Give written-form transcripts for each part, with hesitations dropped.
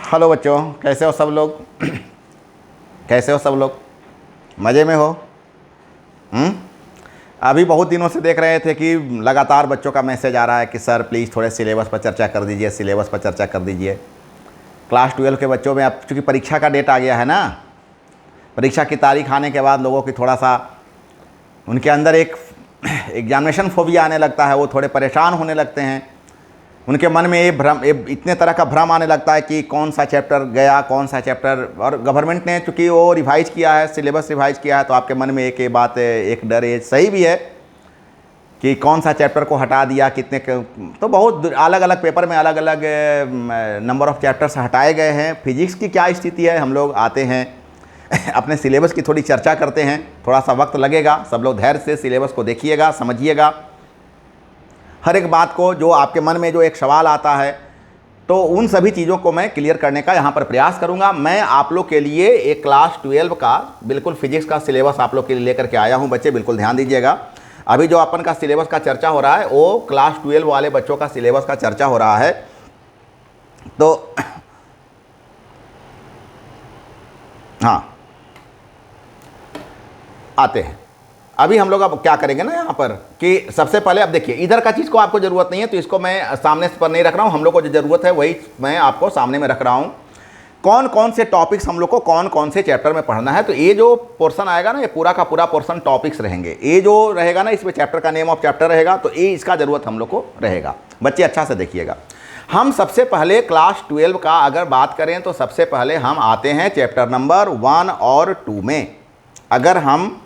Hello बच्चों, कैसे हो सब लोग? कैसे हो सब लोग? मज़े में हो? अभी बहुत दिनों से देख रहे थे कि लगातार बच्चों का मैसेज आ रहा है कि सर प्लीज़ थोड़े सिलेबस पर चर्चा कर दीजिए, सिलेबस पर चर्चा कर दीजिए। क्लास 12 के बच्चों में अब चूँकि परीक्षा का डेट आ गया है ना, परीक्षा की तारीख आने के बाद लोगों की थोड़ा सा उनके अंदर एक एग्जामिनेशन फोबिया आने लगता है, वो थोड़े परेशान होने लगते हैं। उनके मन में इतने तरह का भ्रम आने लगता है कि कौन सा चैप्टर गया, कौन सा चैप्टर। और गवर्नमेंट ने चूँकि वो रिवाइज़ किया है, सिलेबस रिवाइज़ किया है, तो आपके मन में एक बात, एक डर, ये सही भी है कि कौन सा चैप्टर को हटा दिया, कितने तो बहुत अलग अलग पेपर में अलग अलग नंबर ऑफ़ चैप्टर्स हटाए गए हैं। फिजिक्स की क्या स्थिति है, हम लोग आते हैं अपने सिलेबस की थोड़ी चर्चा करते हैं। थोड़ा सा वक्त लगेगा, सब लोग धैर्य से सिलेबस को देखिएगा, समझिएगा हर एक बात को। जो आपके मन में जो एक सवाल आता है, तो उन सभी चीज़ों को मैं क्लियर करने का यहाँ पर प्रयास करूँगा। मैं आप लोग के लिए एक क्लास 12 का बिल्कुल फिजिक्स का सिलेबस आप लोग के लिए लेकर के आया हूँ। बच्चे बिल्कुल ध्यान दीजिएगा। अभी जो अपन का सिलेबस का चर्चा हो रहा है वो क्लास 12 वाले बच्चों का सिलेबस का चर्चा हो रहा है। तो हाँ, आते हैं। अभी हम लोग अब क्या करेंगे ना यहाँ पर कि सबसे पहले अब देखिए, इधर का चीज़ को आपको ज़रूरत नहीं है, तो इसको मैं सामने पर नहीं रख रहा हूँ। हम लोग को जो ज़रूरत है वही मैं आपको सामने में रख रहा हूँ। कौन कौन से टॉपिक्स हम लोग को कौन कौन से चैप्टर में पढ़ना है। तो ये जो पोर्शन आएगा ना, ये पूरा का पूरा पोर्शन टॉपिक्स रहेंगे। ये जो रहेगा ना, इसमें चैप्टर का नेम ऑफ चैप्टर रहेगा, तो ये इसका ज़रूरत हम लोग को रहेगा। बच्चे अच्छा से देखिएगा। हम सबसे पहले क्लास 12 का अगर बात करें तो सबसे पहले हम आते हैं चैप्टर नंबर 1 और 2 में। अगर हम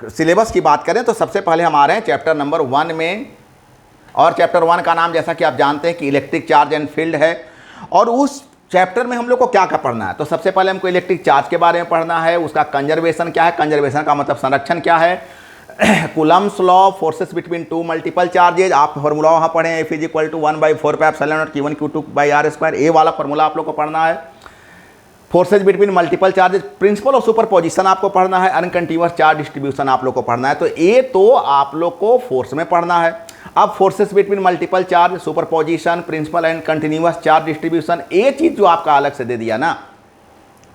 सिलेबस की बात करें तो सबसे पहले हम आ रहे हैं चैप्टर नंबर 1 में। और चैप्टर 1 का नाम जैसा कि आप जानते हैं कि इलेक्ट्रिक चार्ज एंड फील्ड है। और उस चैप्टर में हम लोग को क्या क्या पढ़ना है, तो सबसे पहले हमको इलेक्ट्रिक चार्ज के बारे में पढ़ना है। उसका कंजर्वेशन क्या है, कंजर्वेशन का मतलब संरक्षण क्या है। Coulomb's law, forces between two multiple charges, आप फॉर्मूला वहाँ पढ़े हैं, F = 1/4πε0 Q1 Q2/r²। ये वाला फॉर्मूला आप लोग को पढ़ना है। Forces between multiple charges, principle of superposition आपको पढ़ना है। अनकंटीन्यूअस चार्ज डिस्ट्रीब्यूशन आप लोग को पढ़ना है। तो ये तो आप लोग को फोर्स में पढ़ना है। अब forces between multiple charge, superposition, principle and continuous charge distribution, ये चीज़ जो आपका अलग से दे दिया ना,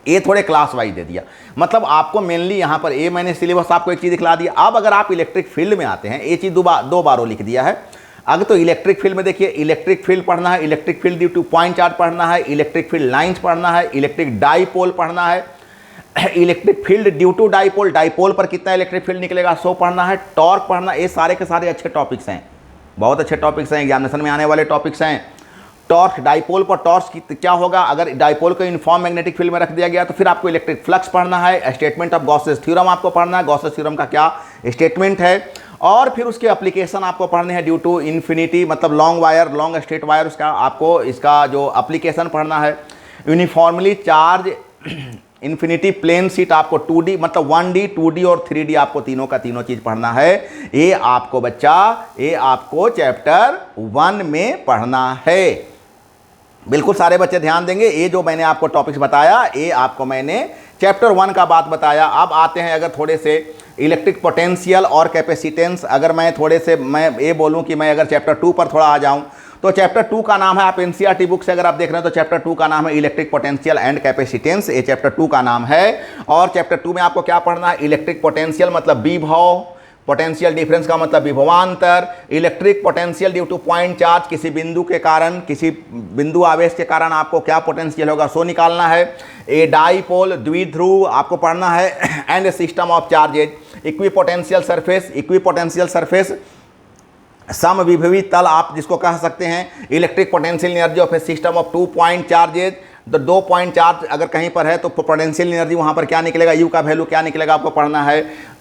ये थोड़े क्लास वाइज दे दिया। मतलब आपको मेनली यहाँ पर ये मैंने सिलेबस आपको एक चीज़ दिखला दिया। अब अगर आप इलेक्ट्रिक फील्ड में आते हैं, ये चीज़ दो बारों लिख दिया है। अगर तो इलेक्ट्रिक फील्ड में देखिए, इलेक्ट्रिक फील्ड पढ़ना है, electric field due two point charge पढ़ना है, इलेक्ट्रिक फील्ड लाइंस पढ़ना है, इलेक्ट्रिक डाइपोल पढ़ना है, electric field due to dipole, dipole पर कितना इलेक्ट्रिक फील्ड निकलेगा सो पढ़ना है, टॉर्क पढ़ना। ये सारे के सारे अच्छे टॉपिक्स हैं, बहुत अच्छे टॉपिक्स हैं, एग्जामिनेशन में आने वाले टॉपिक्स हैं। टॉर्क, डाइपोल पर टॉर्क क्या होगा, अगर डाइपोल को यूनिफॉर्म मैग्नेटिक फील्ड में रख दिया गया तो फिर आपको इलेक्ट्रिक फ्लक्स पढ़ना है। स्टेटमेंट ऑफ गॉसेस थ्योरम आपको पढ़ना है, गॉसेस थ्योरम का क्या स्टेटमेंट है। और फिर उसके एप्लीकेशन आपको पढ़ने हैं। ड्यू टू इन्फिनिटी मतलब long wire, long straight wire, उसका आपको इसका जो एप्लीकेशन पढ़ना है। Uniformly charge infinity plane sheet आपको 2D मतलब 1D 2D और 3D आपको तीनों का तीनों चीज़ पढ़ना है। ये आपको बच्चा, ये आपको चैप्टर 1 में पढ़ना है। बिल्कुल सारे बच्चे ध्यान देंगे। ये जो मैंने आपको टॉपिक्स बताया, ये आपको मैंने चैप्टर 1 का बात बताया। अब आते हैं अगर थोड़े से इलेक्ट्रिक पोटेंशियल और कैपेसिटेंस। अगर मैं थोड़े से मैं ये बोलूं कि मैं अगर चैप्टर 2 पर थोड़ा आ जाऊं, तो चैप्टर 2 का नाम है, आप एनसीईआरटी बुक से अगर आप देख रहे हैं तो चैप्टर 2 का नाम है इलेक्ट्रिक पोटेंशियल एंड कैपेसिटेंस। ये चैप्टर 2 का नाम है। और चैप्टर 2 में आपको क्या पढ़ना है, इलेक्ट्रिक पोटेंशियल मतलब विभव, पोटेंशियल डिफरेंस का मतलब विभवांतर, electric potential due two point charge, किसी बिंदु के कारण, किसी बिंदु आवेश के कारण आपको क्या पोटेंशियल होगा सो निकालना है। ए डाइपोल, द्विध्रुव आपको पढ़ना है। And system of charges, equipotential surface, equipotential surface, समविभवी तल आप जिसको कह सकते हैं। Electric potential energy of a system of 2 point charges, तो 2 पॉइंट चार्ज अगर कहीं पर है तो पोटेंशियल एनर्जी वहाँ पर क्या निकलेगा, यू का वैल्यू क्या निकलेगा आपको पढ़ना है।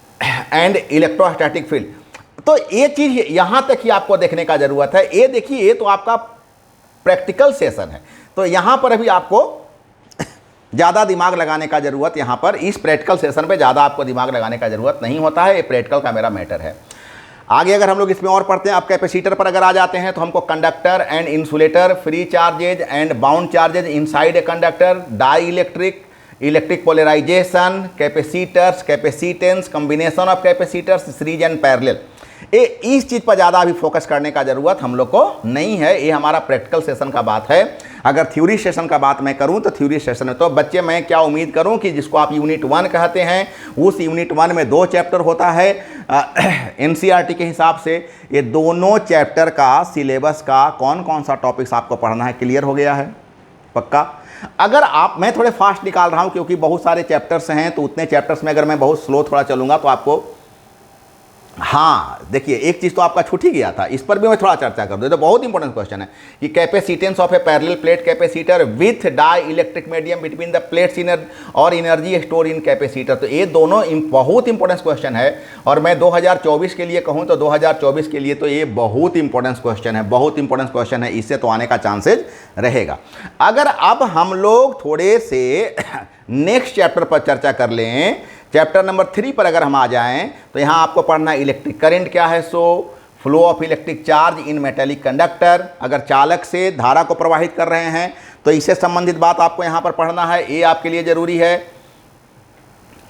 And electrostatic field. तो ये चीज़ यहाँ तक ही आपको देखने का ज़रूरत है। ये देखिए, ये तो आपका प्रैक्टिकल सेशन है, तो यहाँ पर अभी आपको ज़्यादा दिमाग लगाने का ज़रूरत, यहाँ पर इस प्रैक्टिकल सेशन पे ज़्यादा आपको दिमाग लगाने का ज़रूरत नहीं होता है। ये प्रैक्टिकल का मेरा मैटर है। आगे अगर हम लोग इसमें और पढ़ते हैं, आप कैपेसिटर पर अगर आ जाते हैं तो हमको conductor and insulator, free charges and bound charges inside a conductor, dielectric, electric polarisation, capacitors, capacitance, combination of capacitors, series and parallel, इस चीज़ पर ज़्यादा अभी फोकस करने का ज़रूरत हम लोग को नहीं है। ये हमारा प्रैक्टिकल सेशन का बात है। अगर थ्योरी सेशन का बात मैं करूं तो थ्योरी सेशन में तो बच्चे मैं क्या उम्मीद करूं कि जिसको आप यूनिट 1 कहते हैं, उस यूनिट 1 में 2 चैप्टर होता है एनसीईआरटी के हिसाब से। ये दोनों चैप्टर का सिलेबस का कौन कौन सा टॉपिक्स आपको पढ़ना है क्लियर हो गया है पक्का। अगर आप, मैं थोड़े फास्ट निकाल रहा हूं क्योंकि बहुत सारे चैप्टर्स हैं, तो उतने चैप्टर्स में अगर मैं बहुत स्लो थोड़ा चलूंगा तो आपको, हाँ देखिए एक चीज़ तो आपका छूट ही गया था, इस पर भी मैं थोड़ा चर्चा कर दूँ। तो बहुत इंपॉर्टेंट क्वेश्चन है कि capacitance of a parallel plate capacitor with dielectric medium between the plates in और एनर्जी स्टोर इन कैपेसिटर। तो ये दोनों बहुत इंपॉर्टेंट क्वेश्चन है। और मैं 2024 के लिए कहूँ तो 2024 के लिए तो ये बहुत इंपॉर्टेंट क्वेश्चन है, बहुत इंपॉर्टेंट क्वेश्चन है, इससे तो आने का चांसेज रहेगा। अगर अब हम लोग थोड़े से नेक्स्ट चैप्टर पर चर्चा कर लें, चैप्टर नंबर 3 पर अगर हम आ जाएं तो यहाँ आपको पढ़ना इलेक्ट्रिक करंट क्या है, so flow of electric charge in metallic conductor. अगर चालक से धारा को प्रवाहित कर रहे हैं तो इससे संबंधित बात आपको यहाँ पर पढ़ना है, ये आपके लिए ज़रूरी है।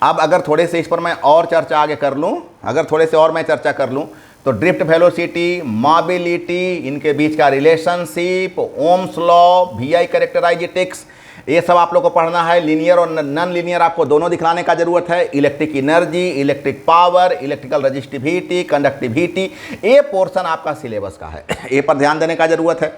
अब अगर थोड़े से इस पर मैं और चर्चा आगे कर लूँ, अगर थोड़े से और मैं चर्चा कर लूँ तो ड्रिफ्ट वेलोसिटी, मोबिलिटी, इनके बीच का relationship, Ohm's law, VI characteristics, ये सब आप लोग को पढ़ना है। लीनियर और नॉन लीनियर आपको दोनों दिखलाने का जरूरत है। Electric energy, electric power, electrical resistivity, conductivity, ये पोर्शन आपका सिलेबस का है, ये पर ध्यान देने का जरूरत है।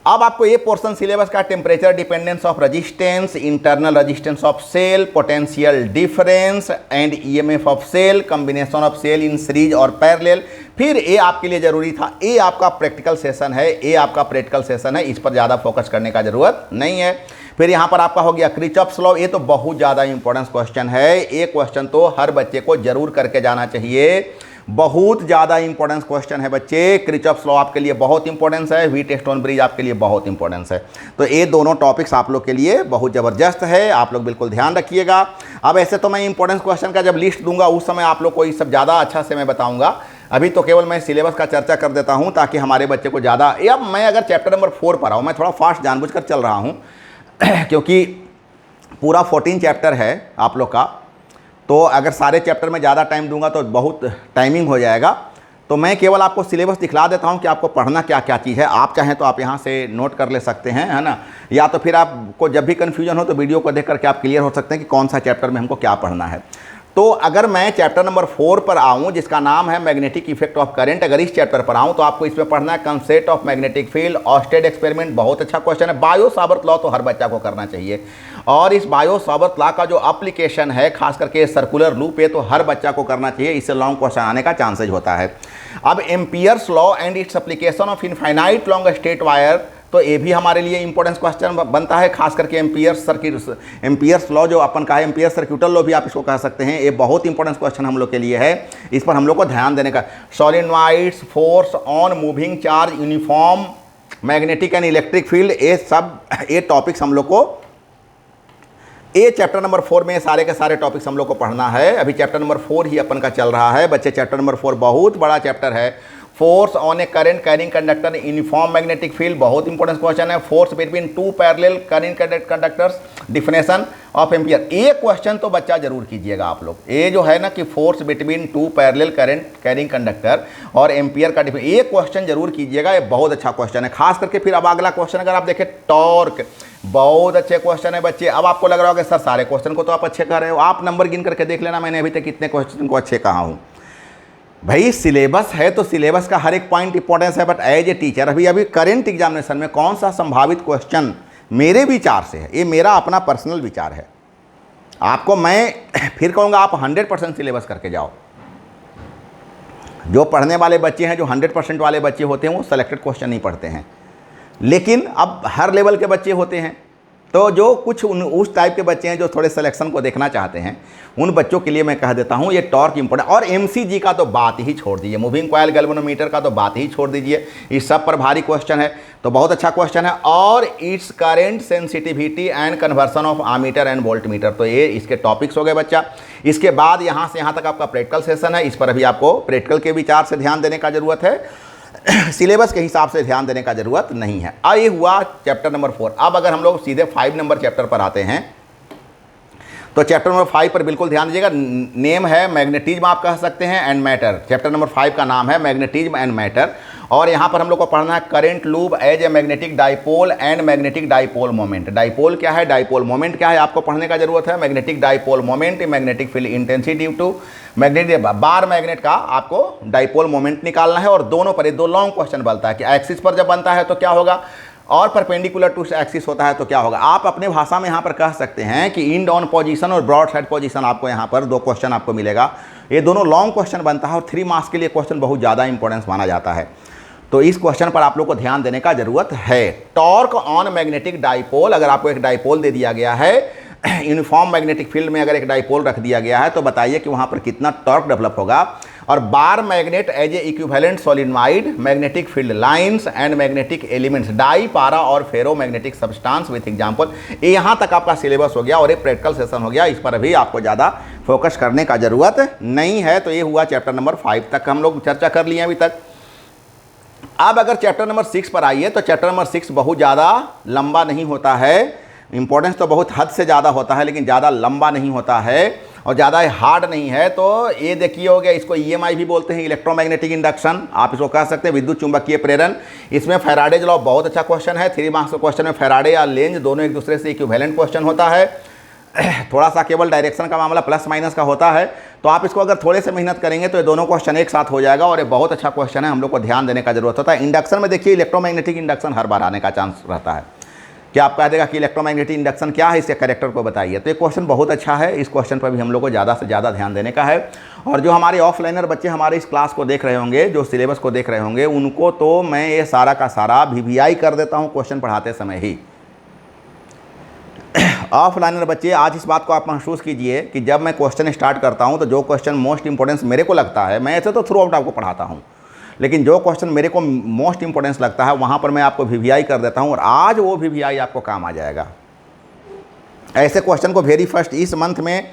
अब आपको ये पोर्शन सिलेबस का temperature dependence of resistance, internal resistance of cell, potential difference and EMF of cell, combination of cell in series और पैरेलल, फिर ये आपके लिए ज़रूरी था। ये आपका प्रैक्टिकल सेशन है, ये आपका प्रैक्टिकल सेशन है, इस पर ज़्यादा फोकस करने का ज़रूरत नहीं है। फिर यहाँ पर आपका हो गया किरचॉफ्स लॉ, ये तो बहुत ज़्यादा इंपॉर्टेंट क्वेश्चन है। ये क्वेश्चन तो हर बच्चे को जरूर करके जाना चाहिए, बहुत ज़्यादा इंपॉर्टेंस क्वेश्चन है बच्चे। किरचॉफ्स लॉ आपके लिए बहुत इंपॉर्टेंस है, व्हीटस्टोन ब्रिज आपके लिए बहुत इंपॉर्टेंस है। तो ये दोनों टॉपिक्स आप लोग के लिए बहुत ज़बरदस्त है, आप लोग बिल्कुल ध्यान रखिएगा। अब ऐसे तो मैं इंपॉर्टेंस क्वेश्चन का जब लिस्ट दूंगा उस समय आप लोग को ये सब ज़्यादा अच्छा से मैं बताऊँगा। अभी तो केवल मैं सिलेबस का चर्चा कर देता हूँ ताकि हमारे बच्चे को ज़्यादा, अब मैं अगर चैप्टर नंबर 4 पर आऊँ, मैं थोड़ा फास्ट जानबूझकर चल रहा हूँ क्योंकि पूरा 14 चैप्टर है आप लोग का, तो अगर सारे चैप्टर में ज़्यादा टाइम दूंगा तो बहुत टाइमिंग हो जाएगा। तो मैं केवल आपको सिलेबस दिखला देता हूं कि आपको पढ़ना क्या क्या चीज़ है। आप चाहें तो आप यहां से नोट कर ले सकते हैं, है ना, या तो फिर आपको जब भी कन्फ्यूजन हो तो वीडियो को देख करके आप क्लियर हो सकते हैं कि कौन सा चैप्टर में हमको क्या पढ़ना है। तो अगर मैं चैप्टर नंबर 4 पर आऊँ जिसका नाम है मैग्नेटिक इफेक्ट ऑफ करंट, अगर इस चैप्टर पर आऊँ तो आपको इसमें पढ़ना है concept of magnetic field, Oersted experiment, बहुत अच्छा क्वेश्चन है। बायो सावर्त लॉ तो हर बच्चा को करना चाहिए, और इस बायो सावर्त लॉ का जो एप्लीकेशन है खास करके सर्कुलर लूप, ये तो हर बच्चा को करना चाहिए, इससे लॉन्ग क्वेश्चन आने का चांसेज होता है। अब Ampere's law and its application of infinite long straight wire, तो ये भी हमारे लिए इंपॉर्टेंट क्वेश्चन बनता है, खास करके एम्पियर्स लॉ जो अपन का है, एम्पियर सर्क्यूटल लॉ भी आप इसको कह सकते हैं, ये बहुत इंपॉर्टेंट क्वेश्चन हम लोग के लिए है, इस पर हम लोग को ध्यान देने का। Solenoids, force on moving charge, uniform magnetic and electric field, ये सब ये टॉपिक्स हम लोग को, ये चैप्टर नंबर 4 में सारे के सारे टॉपिक्स हम लोग को पढ़ना है। अभी चैप्टर नंबर 4 ही अपन का चल रहा है बच्चे। चैप्टर नंबर 4 बहुत बड़ा चैप्टर है। Force on A current carrying conductor uniform magnetic field, बहुत इंपॉर्टेंट क्वेश्चन है। Force between two parallel current conductors, definition of ampere, ये क्वेश्चन तो बच्चा जरूर कीजिएगा आप लोग। ये जो है ना कि force between two parallel current carrying conductor और एम्पियर का डिफिनेशन, ये क्वेश्चन जरूर कीजिएगा, ये बहुत अच्छा क्वेश्चन है। खास करके फिर अब अगला क्वेश्चन अगर आप देखें टॉर्क, बहुत अच्छे क्वेश्चन है बच्चे। अब आपको लग रहा होगा सर सारे क्वेश्चन को तो आप अच्छे कर रहे हो, आप नंबर गिन करके देख लेना मैंने अभी तक कितने क्वेश्चन को अच्छे कहा हूँ। भाई सिलेबस है तो सिलेबस का हर एक पॉइंट इंपॉर्टेंस है, बट एज ए टीचर अभी करंट एग्जामिनेशन में कौन सा संभावित क्वेश्चन मेरे विचार से है, ये मेरा अपना पर्सनल विचार है। आपको मैं फिर कहूँगा आप 100% सिलेबस करके जाओ। जो पढ़ने वाले बच्चे हैं, जो 100% वाले बच्चे होते हैं, वो सेलेक्टेड क्वेश्चन नहीं पढ़ते हैं, लेकिन अब हर लेवल के बच्चे होते हैं, तो जो कुछ उस टाइप के बच्चे हैं जो थोड़े सिलेक्शन को देखना चाहते हैं, उन बच्चों के लिए मैं कह देता हूं ये टॉर्क इंपॉर्टेंट। और एमसीजी का तो बात ही छोड़ दीजिए, मूविंग कॉइल गैल्वेनोमीटर का तो बात ही छोड़ दीजिए, इस सब पर भारी क्वेश्चन है, तो बहुत अच्छा क्वेश्चन है। और its current sensitivity and conversion of ammeter and voltmeter, तो ये इसके टॉपिक्स हो गए बच्चा। इसके बाद यहाँ से यहाँ तक आपका प्रैक्टिकल सेशन है, इस पर अभी आपको प्रैक्टिकल के विचार से ध्यान देने का जरूरत है, सिलेबस के हिसाब से ध्यान देने का जरूरत नहीं है। ये हुआ चैप्टर नंबर 4। अब अगर हम लोग सीधे 5 नंबर चैप्टर पर आते हैं तो चैप्टर नंबर 5 पर बिल्कुल ध्यान दीजिएगा। नेम है मैग्नेटिज्म आप कह सकते हैं एंड मैटर। चैप्टर नंबर 5 का नाम है मैग्नेटिज्म एंड मैटर। और यहाँ पर हम लोग को पढ़ना है current loop as a magnetic dipole and magnetic dipole moment. Dipole क्या है, डाइपोल मोमेंट क्या है, आपको पढ़ने का जरूरत है। Magnetic dipole moment, magnetic field intensity due to magnetic bar magnet का आपको डाइपोल मोमेंट निकालना है। और दोनों पर दो लॉन्ग क्वेश्चन बनता है कि एक्सिस पर जब बनता है तो क्या होगा और परपेंडिकुलर टू एक्सिस होता है तो क्या होगा। आप अपने भाषा में यहाँ पर कह सकते हैं कि इंड ऑन पोजीशन और ब्रॉड साइड पोजीशन, आपको यहाँ पर दो क्वेश्चन आपको मिलेगा। ये दोनों लॉन्ग क्वेश्चन बनता है और 3 मार्क्स के लिए क्वेश्चन बहुत ज़्यादा इंपॉर्टेंस माना जाता है। तो इस क्वेश्चन पर आप लोग को ध्यान देने का जरूरत है। टॉर्क ऑन मैग्नेटिक डाइपोल, अगर आपको एक डाइपोल दे दिया गया है यूनिफॉर्म मैग्नेटिक फील्ड में, अगर एक डाइपोल रख दिया गया है तो बताइए कि वहाँ पर कितना टॉर्क डेवलप होगा। और bar magnet as a equivalent solenoid, magnetic field lines and magnetic elements, dia para और ferromagnetic substance with example. ये यहाँ तक आपका सिलेबस हो गया और एक प्रैक्टिकल सेशन हो गया। इस पर भी आपको ज़्यादा फोकस करने का जरूरत नहीं है। तो ये हुआ चैप्टर नंबर 5 तक हम लोग चर्चा कर लिए अभी तक। अब अगर चैप्टर नंबर 6 पर आइए तो चैप्टर नंबर 6 बहुत ज़्यादा लंबा नहीं होता है। इंपॉर्टेंस तो बहुत हद से ज़्यादा होता है लेकिन ज़्यादा लंबा नहीं होता है और ज़्यादा हार्ड नहीं है। तो ये देखिए हो गया, इसको EMI भी बोलते हैं, इलेक्ट्रोमैग्नेटिक इंडक्शन आप इसको कह सकते हैं, विद्युत चुंबकीय प्रेरण। इसमें फैराडेज लॉ बहुत अच्छा क्वेश्चन है। 3 मार्क्स का क्वेश्चन में फैराडे या लेंज दोनों एक दूसरे से इक्विवेलेंट क्वेश्चन होता है। थोड़ा सा केवल डायरेक्शन का मामला प्लस माइनस का होता है। तो आप इसको अगर थोड़े से मेहनत करेंगे तो ये दोनों क्वेश्चन एक साथ हो जाएगा और ये बहुत अच्छा क्वेश्चन है, हम लोग को ध्यान देने का जरूरत होता है। इंडक्शन में देखिए इलेक्ट्रोमैग्नेटिक इंडक्शन हर बार आने का चांस रहता है। क्या आप कह देगा कि इलेक्ट्रोमैग्नेटिक इंडक्शन क्या है, इसके कैरेक्टर को बताइए। तो ये क्वेश्चन बहुत अच्छा है, इस क्वेश्चन पर भी हम लोग को ज़्यादा से ज़्यादा ध्यान देने का है। और जो हमारे ऑफलाइनर बच्चे हमारे इस क्लास को देख रहे होंगे, जो सिलेबस को देख रहे होंगे, उनको तो मैं ये सारा का सारा VVI कर देता हूँ क्वेश्चन पढ़ाते समय ही। ऑफलाइनर बच्चे आज इस बात को आप महसूस कीजिए कि जब मैं क्वेश्चन स्टार्ट करता हूं तो जो क्वेश्चन मोस्ट इंपॉर्टेंस मेरे को लगता है, मैं ऐसे तो थ्रू आउट आपको पढ़ाता हूं, लेकिन जो क्वेश्चन मेरे को मोस्ट इंपॉर्टेंस लगता है वहां पर मैं आपको VVI कर देता हूं और आज वो VVI आपको काम आ जाएगा। ऐसे क्वेश्चन को वेरी फर्स्ट इस मंथ में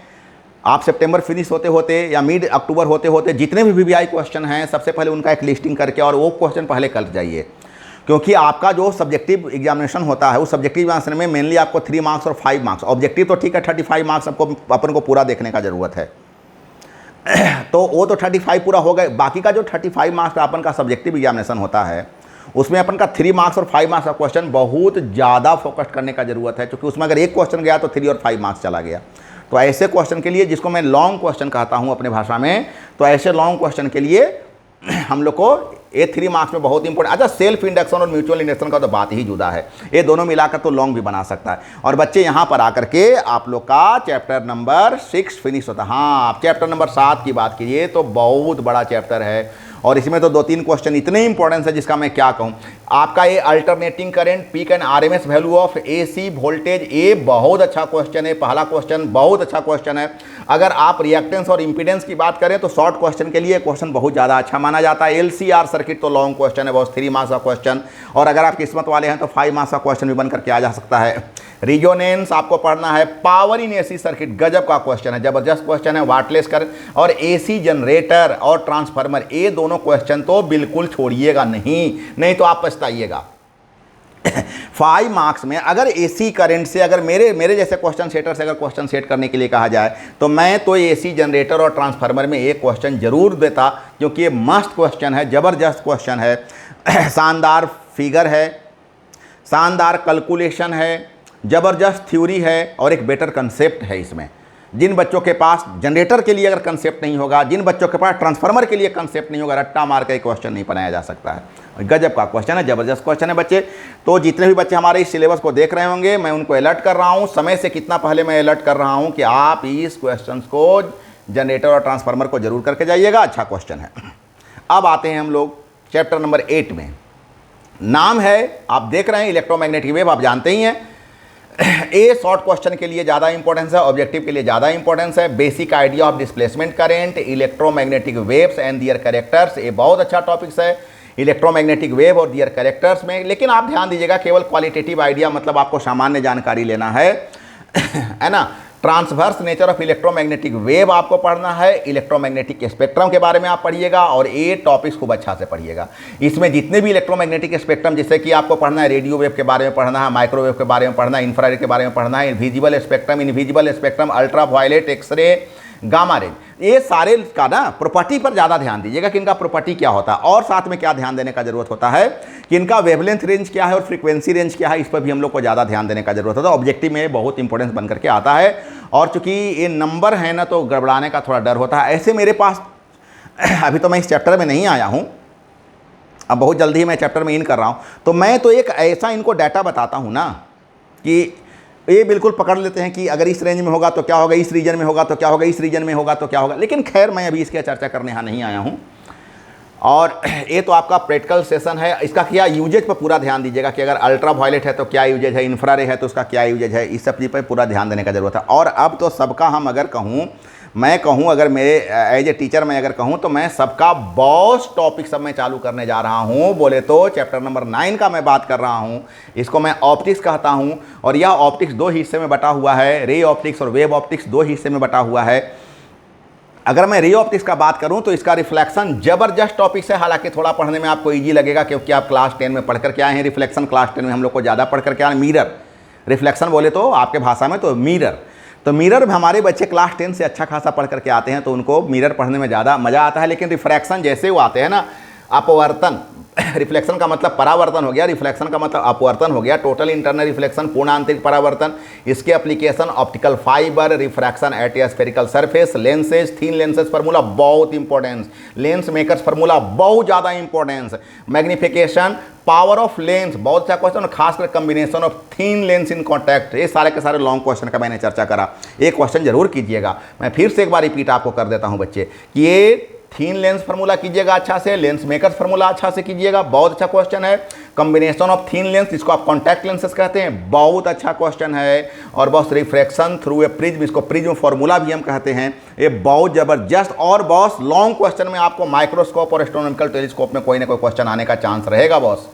आप सितंबर फिनिश होते होते या मिड अक्टूबर होते होते जितने भी VVI क्वेश्चन हैं सबसे पहले उनका एक लिस्टिंग करके और वो क्वेश्चन पहले कर जाइए। क्योंकि आपका जो सब्जेक्टिव एग्जामिनेशन होता है उस सब्जेक्टिव एग्जामिनेशन में मेनली आपको 3 मार्क्स और 5 मार्क्स, ऑब्जेक्टिव तो ठीक है 35 मार्क्स आपको अपन को पूरा देखने का ज़रूरत है। तो वो तो 35 पूरा हो गए, बाकी का जो 35 मार्क्स का अपन का सब्जेक्टिव एग्जामिनेशन होता है उसमें अपन का 3 मार्क्स और 5 मार्क्स का क्वेश्चन बहुत ज़्यादा फोकस करने का ज़रूरत है, क्योंकि उसमें अगर एक क्वेश्चन गया तो 3 और 5 मार्क्स चला गया। तो ऐसे क्वेश्चन के लिए, जिसको मैं लॉन्ग क्वेश्चन कहता हूँ अपने भाषा में, तो ऐसे लॉन्ग क्वेश्चन के लिए हम लोग को ये 3 मार्क्स में बहुत इंपॉर्टेंट। अच्छा, सेल्फ इंडक्शन और म्यूचुअल इंडक्शन का तो बात ही जुदा है, ये दोनों मिलाकर तो लॉन्ग भी बना सकता है। और बच्चे यहाँ पर आकर के आप लोग का चैप्टर नंबर 6 फिनिश होता है। हाँ, आप चैप्टर नंबर 7 की बात कीजिए तो बहुत बड़ा चैप्टर है और इसमें तो 2-3 क्वेश्चन इतने इंपॉर्टेंस है जिसका मैं क्या कहूँ। आपका ये alternating current, peak and RMS value of AC voltage, ये बहुत अच्छा क्वेश्चन है। पहला क्वेश्चन बहुत अच्छा क्वेश्चन है। अगर आप रिएक्टेंस और इंपीडेंस की बात करें तो शॉर्ट क्वेश्चन के लिए क्वेश्चन बहुत ज़्यादा अच्छा माना जाता है। LCR सर्किट तो लॉन्ग क्वेश्चन है, बहुत 3 मार्क्स का क्वेश्चन, और अगर आप किस्मत वाले हैं तो 5 मार्क्स का क्वेश्चन भी बन करके आ जा सकता है। रिजोनेंस आपको पढ़ना है। पावर इन AC सर्किट गजब का क्वेश्चन है, जबरदस्त क्वेश्चन है। वाटलेस करंट और AC जनरेटर और ट्रांसफार्मर, ये दोनों क्वेश्चन तो बिल्कुल छोड़िएगा नहीं तो आप पछताइएगा। 5 मार्क्स में अगर AC करंट से, अगर मेरे जैसे क्वेश्चन सेटर से अगर क्वेश्चन सेट करने के लिए कहा जाए तो मैं तो AC जनरेटर और ट्रांसफार्मर में एक क्वेश्चन जरूर देता, क्योंकि ये मस्त क्वेश्चन है, ज़बरदस्त क्वेश्चन है। शानदार फिगर है, शानदार कैलकुलेशन है, ज़बरदस्त थ्योरी है और एक बेटर कंसेप्ट है इसमें। जिन बच्चों के पास जनरेटर के लिए अगर कंसेप्ट नहीं होगा, जिन बच्चों के पास ट्रांसफार्मर के लिए कंसेप्ट नहीं होगा, रट्टा मार के क्वेश्चन नहीं बनाया जा सकता है। गजब का क्वेश्चन है, ज़बरदस्त क्वेश्चन है बच्चे। तो जितने भी बच्चे हमारे इस सिलेबस को देख रहे होंगे, मैं उनको अलर्ट कर रहा हूँ, समय से कितना पहले मैं अलर्ट कर रहा हूँ कि आप इस क्वेश्चन को, जनरेटर और ट्रांसफार्मर को जरूर करके जाइएगा। अच्छा क्वेश्चन है। अब आते हैं हम लोग चैप्टर नंबर 8 में। नाम है, आप देख रहे हैं इलेक्ट्रोमैग्नेटिक वेव, आप जानते ही हैं। ए शॉर्ट क्वेश्चन के लिए ज़्यादा इंपॉर्टेंस है, ऑब्जेक्टिव के लिए ज़्यादा इंपॉर्टेंस है। Basic idea of displacement current, electromagnetic waves and their characters, ये बहुत अच्छा टॉपिक्स है इलेक्ट्रोमैग्नेटिक वेव और दियर कैरेक्टर्स में। लेकिन आप ध्यान दीजिएगा, केवल क्वालिटेटिव आइडिया मतलब आपको सामान्य जानकारी लेना है ना। Transverse nature of electromagnetic wave आपको पढ़ना है, इलेक्ट्रोमैग्नेटिक स्पेक्ट्रम के बारे में आप पढ़िएगा और ये टॉपिक्स खूब अच्छा से पढ़िएगा। इसमें जितने भी इलेक्ट्रोमैग्नेटिक स्पेक्ट्रम, जैसे कि आपको पढ़ना है रेडियो वेव के बारे में पढ़ना है, माइक्रोवेव के बारे में पढ़ना है, इंफ्रारेड के बारे में पढ़ना है, visible spectrum, invisible spectrum, ultraviolet, x-ray, gamma rays, ये सारे का ना प्रॉपर्टी पर ज़्यादा ध्यान दीजिएगा कि इनका प्रॉपर्टी क्या होता है, और साथ में क्या ध्यान देने का जरूरत होता है कि इनका वेवलेंथ रेंज क्या है और फ्रीक्वेंसी रेंज क्या है, इस पर भी हम लोग को ज़्यादा ध्यान देने का जरूरत होता है। ऑब्जेक्टिव में बहुत इंपॉर्टेंस बन करके आता है, और चूंकि ये नंबर है ना तो गड़बड़ाने का थोड़ा डर होता है। ऐसे मेरे पास अभी तो मैं इस चैप्टर में नहीं आया हूँ, अब बहुत जल्दी ही मैं चैप्टर में इन कर रहा हूँ, तो मैं तो एक ऐसा इनको डाटा बताता हूँ ना कि ये बिल्कुल पकड़ लेते हैं कि अगर इस रेंज में होगा तो क्या होगा, इस रीजन में होगा तो क्या होगा, इस रीजन में होगा तो क्या होगा। लेकिन खैर मैं अभी इसकी चर्चा करने यहाँ नहीं आया हूँ। और ये तो आपका प्रैक्टिकल सेशन है, इसका क्या यूजेज पर पूरा ध्यान दीजिएगा कि अगर अल्ट्रा वायलेट है तो क्या यूजेज है, इंफ्रारेड है तो उसका क्या यूजेज है, इस सब चीज़ पर पूरा ध्यान देने का जरूरत है। और अब तो सबका हम अगर कहूँ, मैं कहूँ अगर मेरे एज ए टीचर मैं अगर कहूँ तो मैं सबका बॉस टॉपिक सब मैं चालू करने जा रहा हूँ। बोले तो चैप्टर नंबर 9 का मैं बात कर रहा हूँ, इसको मैं ऑप्टिक्स कहता हूँ। और यह ऑप्टिक्स दो हिस्से में बटा हुआ है, रे ऑप्टिक्स और वेव ऑप्टिक्स दो हिस्से में बटा हुआ है। अगर मैं रे ऑप्टिक्स का बात करूं तो इसका रिफ्लेक्शन जबरदस्त टॉपिक है, हालांकि थोड़ा पढ़ने में आपको इजी लगेगा क्योंकि आप क्लास 10 में पढ़ करके आए हैं। रिफ्लेक्शन क्लास 10 में हम लोग को ज़्यादा पढ़ करके आए। मिरर रिफ्लेक्शन बोले तो आपके भाषा में तो मिरर में हमारे बच्चे क्लास 10 से अच्छा खासा पढ़ करके आते हैं, तो उनको मिरर पढ़ने में ज़्यादा मज़ा आता है। लेकिन रिफ्रैक्शन जैसे वो आते हैं ना, अपवर्तन, रिफ्लेक्शन का मतलब परावर्तन हो गया, रिफ्लेक्शन का मतलब अपवर्तन हो गया, टोटल इंटरनल रिफ्लेक्शन, पूर्ण आंतरिक परावर्तन, इसके application optical fibre, refraction at A spherical surface, lenses, thin lenses formula बहुत इंपॉर्टेंस, लेंस मेकर्स फार्मूला बहुत ज़्यादा importance, magnification, power of lens बहुत अच्छा क्वेश्चन, खासकर combination of thin lens in contact, ये सारे के सारे लॉन्ग क्वेश्चन का मैंने चर्चा करा। एक क्वेश्चन जरूर कीजिएगा, मैं फिर से एक बार रिपीट आपको कर देता हूँ बच्चे कि ये थीन लेंस फार्मूला कीजिएगा अच्छा से, लेंस मेकर्स फार्मूला अच्छा से कीजिएगा, बहुत अच्छा क्वेश्चन है। कॉम्बिनेशन ऑफ थीन लेंस, जिसको आप कॉन्टैक्ट लेंसेस कहते हैं, बहुत अच्छा क्वेश्चन है। और boss refraction through a prism, इसको प्रिज्म फार्मूला भी हम कहते हैं, ये बहुत जबरदस्त। और बॉस लॉन्ग क्वेश्चन में आपको माइक्रोस्कोप और एस्ट्रोनॉमिकल टेलीस्कोप में कोई ना कोई क्वेश्चन आने का चांस रहेगा बॉस।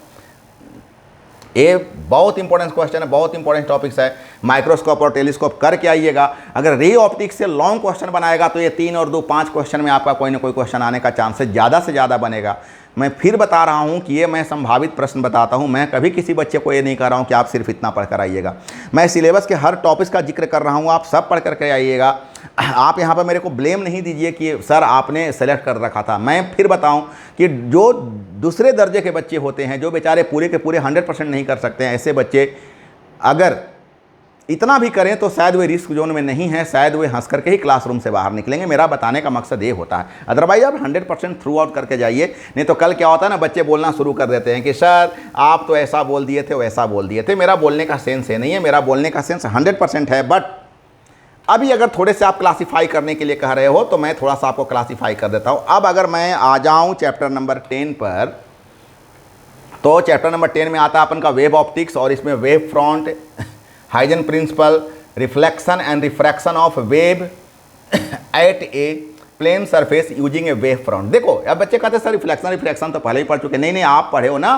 ये बहुत इंपॉर्टेंट क्वेश्चन है, बहुत इंपॉर्टेंट टॉपिक्स है। माइक्रोस्कोप और टेलीस्कोप करके आइएगा। अगर रे ऑप्टिक्स से लॉन्ग क्वेश्चन बनाएगा तो ये 3 और 2 5 क्वेश्चन में आपका कोई ना कोई क्वेश्चन आने का चांस से ज़्यादा बनेगा। मैं फिर बता रहा हूँ कि ये मैं संभावित प्रश्न बताता हूँ, मैं कभी किसी बच्चे को ये नहीं कह रहा हूँ कि आप सिर्फ इतना पढ़ कर आइएगा। मैं सिलेबस के हर टॉपिक्स का जिक्र कर रहा हूँ, आप सब पढ़ करके आइएगा। आप यहाँ पर मेरे को ब्लेम नहीं दीजिए कि सर आपने सेलेक्ट कर रखा था। मैं फिर बताऊँ कि जो दूसरे दर्जे के बच्चे होते हैं, जो बेचारे पूरे के पूरे 100% नहीं कर सकते हैं, ऐसे बच्चे अगर इतना भी करें तो शायद वे रिस्क जोन में नहीं है, शायद वे हंस करके ही क्लासरूम से बाहर निकलेंगे। मेरा बताने का मकसद ये होता है। अदरवाइज आप 100% थ्रू आउट करके जाइए, नहीं तो कल क्या होता है ना, बच्चे बोलना शुरू कर देते हैं कि सर आप तो ऐसा बोल दिए थे, वैसा बोल दिए थे। मेरा बोलने का सेंस है नहीं है, मेरा बोलने का सेंस 100% है। बट अभी अगर थोड़े से आप क्लासीफाई करने के लिए कह रहे हो तो मैं थोड़ा सा आपको क्लासीफाई कर देता हूँ। अब अगर मैं आ जाऊँ चैप्टर नंबर 10 पर, तो चैप्टर नंबर 10 में आता है अपन का वेव ऑप्टिक्स, और इसमें wave front, Huygens principle, reflection and refraction of wave at a plane surface using a wave front. देखो अब बच्चे कहते हैं सर रिफ्लेक्शन तो पहले ही पढ़ चुके। नहीं, आप पढ़े हो ना,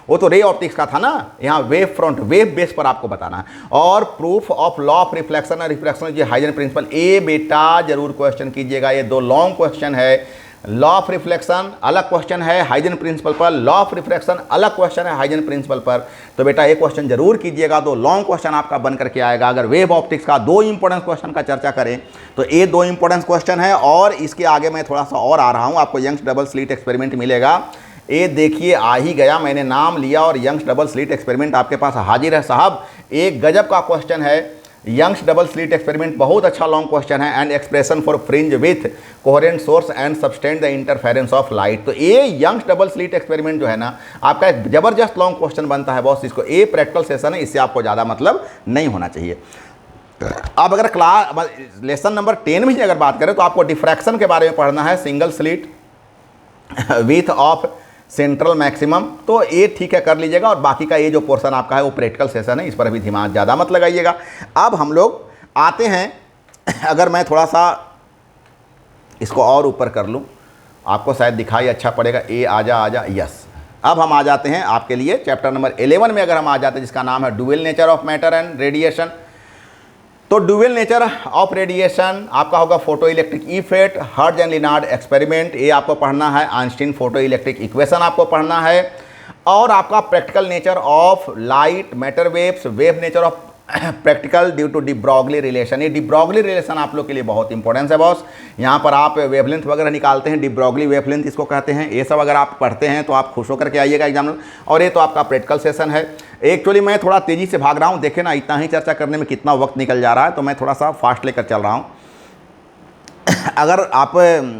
वो तो रे ऑप्टिक्स का था ना। यहाँ वेव फ्रंट, वेव बेस पर आपको बताना है। और proof of law of reflection और रिफ्रैक्शन जो हाइजन प्रिंसिपल, ये बेटा जरूर क्वेश्चन कीजिएगा। ये 2 लॉन्ग क्वेश्चन है। लॉ ऑफ रिफ्लेक्शन अलग क्वेश्चन है हाइजन प्रिंसिपल पर, लॉ ऑफ रिफ्रैक्शन अलग क्वेश्चन है हाइजन प्रिंसिपल पर। तो बेटा ये क्वेश्चन जरूर कीजिएगा, 2 लॉन्ग क्वेश्चन आपका बन करके आएगा। अगर वेव ऑप्टिक्स का 2 इंपॉर्टेंट क्वेश्चन का चर्चा करें तो ये 2 इंपॉर्टेंट क्वेश्चन है। और इसके आगे मैं थोड़ा सा और आ रहा हूँ, आपको यंग्स डबल स्लिट एक्सपेरिमेंट मिलेगा। ये देखिए आ ही गया, मैंने नाम लिया और यंग्स डबल स्लिट एक्सपेरिमेंट आपके पास हाजिर है साहब। एक गजब का क्वेश्चन है यंग्स डबल स्लिट एक्सपेरिमेंट, बहुत अच्छा लॉन्ग क्वेश्चन है। And expression for fringe with coherent source and subtend the interference of light. तो ये यंग्स डबल स्लिट एक्सपेरिमेंट जो है ना, आपका एक जबरदस्त लॉन्ग क्वेश्चन बनता है बॉस। इसको ये प्रैक्टिकल सेशन है, इससे आपको ज़्यादा मतलब नहीं होना चाहिए। अब अगर क्लास लेसन नंबर 10 में ही अगर बात करें तो आपको डिफ्रैक्शन के बारे में पढ़ना है, single slit width of central maximum. तो ये ठीक है, कर लीजिएगा। और बाकी का ये जो पोर्शन आपका है वो प्रैक्टिकल सेशन है, इस पर अभी दिमाग ज़्यादा मत लगाइएगा। अब हम लोग आते हैं, अगर मैं थोड़ा सा इसको और ऊपर कर लूँ, आपको शायद दिखाई अच्छा पड़ेगा। ए आजा यस। अब हम आ जाते हैं आपके लिए चैप्टर नंबर 11 में। अगर हम आ जाते हैं जिसका नाम है dual nature of matter and radiation. तो ड्यूअल नेचर ऑफ रेडिएशन आपका होगा photo electric effect, hertz and Lenard experiment, ये आपको पढ़ना है। आइंस्टीन फोटो इलेक्ट्रिक इक्वेशन आपको पढ़ना है। और आपका practical nature of light, matter waves, wave nature of practical due to de Broglie relation. ये डी ब्रॉगली रिलेशन आप लोग के लिए बहुत इंपॉर्टेंस है बॉस। यहाँ पर आप वेवलेंथ वगैरह निकालते हैं, डी ब्रॉगली वेवलेंथ इसको कहते हैं। ये सब अगर आप पढ़ते हैं तो आप खुश होकर के आइएगा एग्जाम में। और ये तो आपका प्रैक्टिकल सेशन है। एक्चुअली मैं थोड़ा तेज़ी से भाग रहा हूँ, देखे ना इतना ही चर्चा करने में कितना वक्त निकल जा रहा है, तो मैं थोड़ा सा फास्ट लेकर चल रहा हूँ।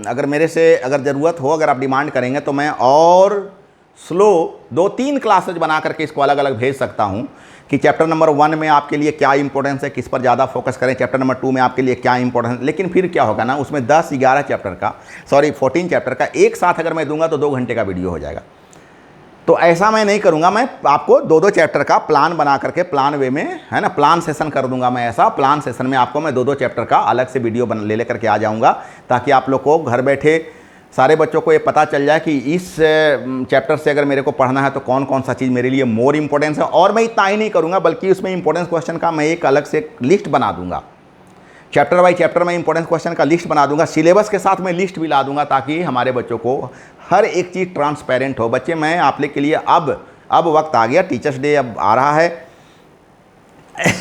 अगर मेरे से अगर ज़रूरत हो, अगर आप डिमांड करेंगे तो मैं और स्लो 2-3 क्लासेज बना करके इसको अलग अलग भेज सकता हूं कि चैप्टर नंबर 1 में आपके लिए क्या इंपॉर्टेंस है, किस पर ज़्यादा फोकस करें, चैप्टर नंबर 2 में आपके लिए क्या इंपॉर्टेंस है। लेकिन फिर क्या होगा ना, उसमें 10-11 चैप्टर का 14 चैप्टर का एक साथ अगर मैं दूंगा तो 2 घंटे का वीडियो हो जाएगा। तो ऐसा मैं नहीं करूँगा, मैं आपको 2-2 चैप्टर का प्लान बना करके प्लान वे में, है ना, प्लान सेशन कर दूंगा। मैं ऐसा प्लान सेशन में आपको मैं 2-2 चैप्टर का अलग से वीडियो ले करके आ जाऊँगा, ताकि आप लोग को घर बैठे सारे बच्चों को ये पता चल जाए कि इस चैप्टर से अगर मेरे को पढ़ना है तो कौन कौन सा चीज़ मेरे लिए मोर इंपॉर्टेंस है। और मैं इतना ही नहीं करूँगा, बल्कि उसमें इंपॉर्टेंस क्वेश्चन का मैं एक अलग से लिस्ट बना दूंगा। चैप्टर बाई चैप्टर में इंपॉर्टेंस क्वेश्चन का लिस्ट बना दूंगा, सिलेबस के साथ मैं लिस्ट भी ला दूंगा, ताकि हमारे बच्चों को हर एक चीज़ ट्रांसपेरेंट हो। बच्चे, मैं आप लोग के लिए अब वक्त आ गया, टीचर्स डे अब आ रहा है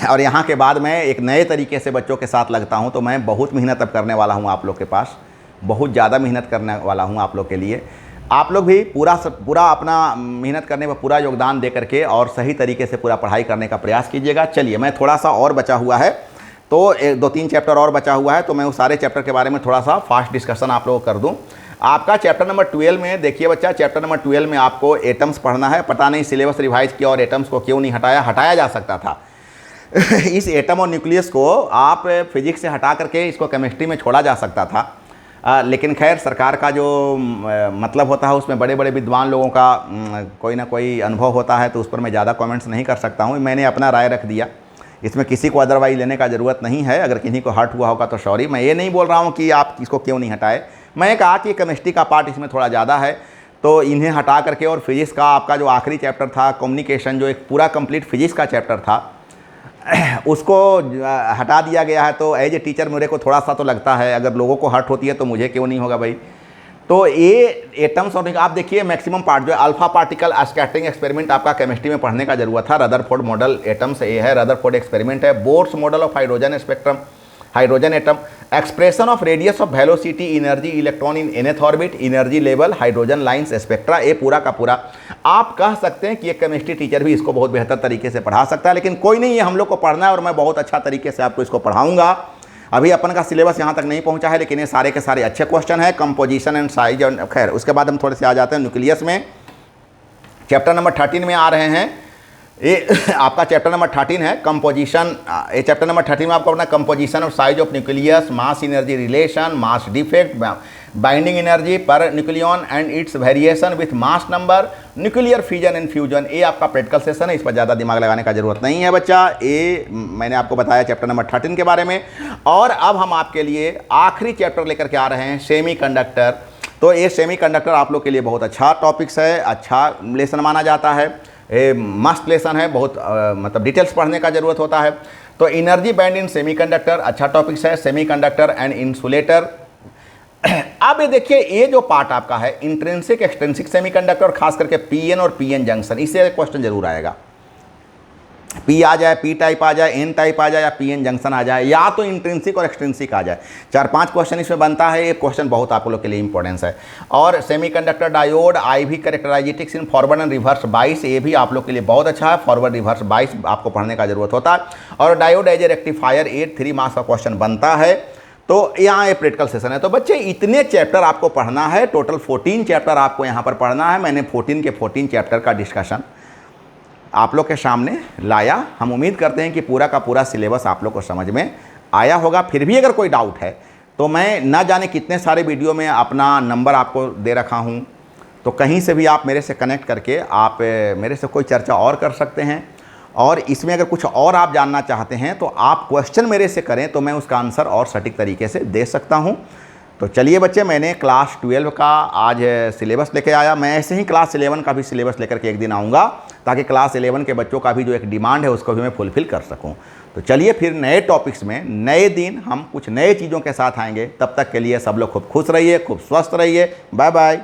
और यहाँ के बाद मैं एक नए तरीके से बच्चों के साथ लगता हूँ। तो मैं बहुत मेहनत अब करने वाला हूँ आप लोग के पास, बहुत ज़्यादा मेहनत करने वाला हूँ आप लोग के लिए। आप लोग भी पूरा अपना मेहनत करने में पूरा योगदान दे करके और सही तरीके से पूरा पढ़ाई करने का प्रयास कीजिएगा। चलिए, मैं थोड़ा सा और बचा हुआ है, तो 2-3 चैप्टर और बचा हुआ है, तो मैं उस सारे चैप्टर के बारे में थोड़ा सा फास्ट डिस्कशन आप लोगों को कर दूं। आपका चैप्टर नंबर 12 में देखिए बच्चा, चैप्टर नंबर 12 में आपको एटम्स पढ़ना है। पता नहीं सिलेबस रिवाइज किया और एटम्स को क्यों नहीं हटाया जा सकता था। इस एटम और न्यूक्लियस को आप फिजिक्स से हटा करके इसको केमिस्ट्री में छोड़ा जा सकता था, लेकिन खैर सरकार का जो मतलब होता है उसमें बड़े बड़े विद्वान लोगों का कोई ना कोई अनुभव होता है, तो उस पर मैं ज़्यादा कमेंट्स नहीं कर सकता हूँ। मैंने अपना राय रख दिया, इसमें किसी को अदरवाइज लेने का ज़रूरत नहीं है। अगर किसी को हर्ट हुआ होगा तो सॉरी। मैं ये नहीं बोल रहा हूँ कि आप इसको क्यों नहीं हटाए, मैं कहा कि केमिस्ट्री का पार्ट इसमें थोड़ा ज़्यादा है, तो इन्हें हटा करके और फिजिक्स का आपका जो आखिरी चैप्टर था कम्युनिकेशन, जो एक पूरा कंप्लीट फिजिक्स का चैप्टर था, उसको हटा दिया गया है। तो एज ए टीचर मेरे को थोड़ा सा तो लगता है, अगर लोगों को हर्ट होती है तो मुझे क्यों नहीं होगा भाई। तो ये एटम्स और आप देखिए मैक्सिमम पार्ट जो है अल्फा पार्टिकल स्कैटरिंग एक्सपेरिमेंट आपका केमिस्ट्री में पढ़ने का जरूरत था। रदरफोर्ड मॉडल एटम्स ये है, रदरफोर्ड एक्सपेरिमेंट है। Bohr's model of hydrogen spectrum, hydrogen atom, expression of radius of velocity, energy electron in nth orbit, energy level, hydrogen lines, spectra, ये पूरा का पूरा आप कह सकते हैं कि एक केमिस्ट्री टीचर भी इसको बहुत बेहतर तरीके से पढ़ा सकता है। लेकिन कोई नहीं, ये हम लोग को पढ़ना है और मैं बहुत अच्छा तरीके से आपको इसको पढ़ाऊंगा। अभी अपन का सिलेबस यहाँ तक नहीं पहुँचा है, लेकिन ये सारे के सारे अच्छे क्वेश्चन है। कंपोजिशन एंड साइज, और खैर उसके बाद हम थोड़े से आ जाते हैं न्यूक्लियस में। चैप्टर नंबर 13 में आ रहे हैं। ये आपका चैप्टर नंबर 13 है कंपोजिशन। ये चैप्टर नंबर 13 में आपको अपना कंपोजिशन और size of nucleus, mass energy relation, mass defect, binding energy per nucleon and it's variation with mass number, nuclear fusion and fusion. ये आपका प्रैक्टिकल सेशन है, इस पर ज़्यादा दिमाग लगाने का जरूरत नहीं है बच्चा। ये मैंने आपको बताया चैप्टर नंबर 13 के बारे में। और अब हम आपके लिए आखिरी चैप्टर लेकर के आ रहे हैं, सेमी कंडक्टर। तो ये सेमी कंडक्टर आप लोग के लिए बहुत अच्छा टॉपिक्स है, अच्छा लेसन माना जाता है, मस्त लेसन है, बहुत मतलब डिटेल्स पढ़ने का ज़रूरत होता है। तो एनर्जी बैंड इन सेमीकंडक्टर अच्छा टॉपिक्स है, सेमीकंडक्टर एंड इंसुलेटर। अब ये देखिए, ये जो पार्ट आपका है इंट्रिंसिक एक्सट्रिंसिक सेमीकंडक्टर, और खास करके पीएन और पीएन जंक्शन, इससे क्वेश्चन जरूर आएगा। पी आ जाए, पी टाइप आ जाए, एन टाइप आ जाए, या पीएन जंक्शन आ जाए, या तो इंट्रिंसिक और एक्सट्रिंसिक आ जाए। 4-5 क्वेश्चन इसमें बनता है। ये क्वेश्चन बहुत आप लोग के लिए इंपॉर्टेंस है। और semiconductor diode, IV characteristics in forward and reverse bias, ये भी आप लोग के लिए बहुत अच्छा है। फॉरवर्ड रिवर्स बाइस आपको पढ़ने का जरूरत होता है। और diode as a rectifier 8 3 marks का क्वेश्चन बनता है। तो यहाँ एक प्रैक्टिकल सेशन है। तो बच्चे इतने चैप्टर आपको पढ़ना है, टोटल 14 चैप्टर आपको यहाँ पर पढ़ना है। मैंने 14 के 14 चैप्टर का डिस्कशन आप लोग के सामने लाया। हम उम्मीद करते हैं कि पूरा का पूरा सिलेबस आप लोग को समझ में आया होगा। फिर भी अगर कोई डाउट है तो मैं ना जाने कितने सारे वीडियो में अपना नंबर आपको दे रखा हूँ, तो कहीं से भी आप मेरे से कनेक्ट करके आप मेरे से कोई चर्चा और कर सकते हैं। और इसमें अगर कुछ और आप जानना चाहते हैं तो आप क्वेश्चन मेरे से करें, तो मैं उसका आंसर और सटीक तरीके से दे सकता हूँ। तो चलिए बच्चे, मैंने क्लास 12 का आज सिलेबस लेके आया। मैं ऐसे ही क्लास 11 का भी सिलेबस लेकर के एक दिन आऊँगा, ताकि क्लास 11 के बच्चों का भी जो एक डिमांड है उसको भी मैं फुलफ़िल कर सकूँ। तो चलिए फिर नए टॉपिक्स में नए दिन हम कुछ नए चीज़ों के साथ आएंगे। तब तक के लिए सब लोग खूब खुश रहिए, खूब स्वस्थ रहिए। Bye bye.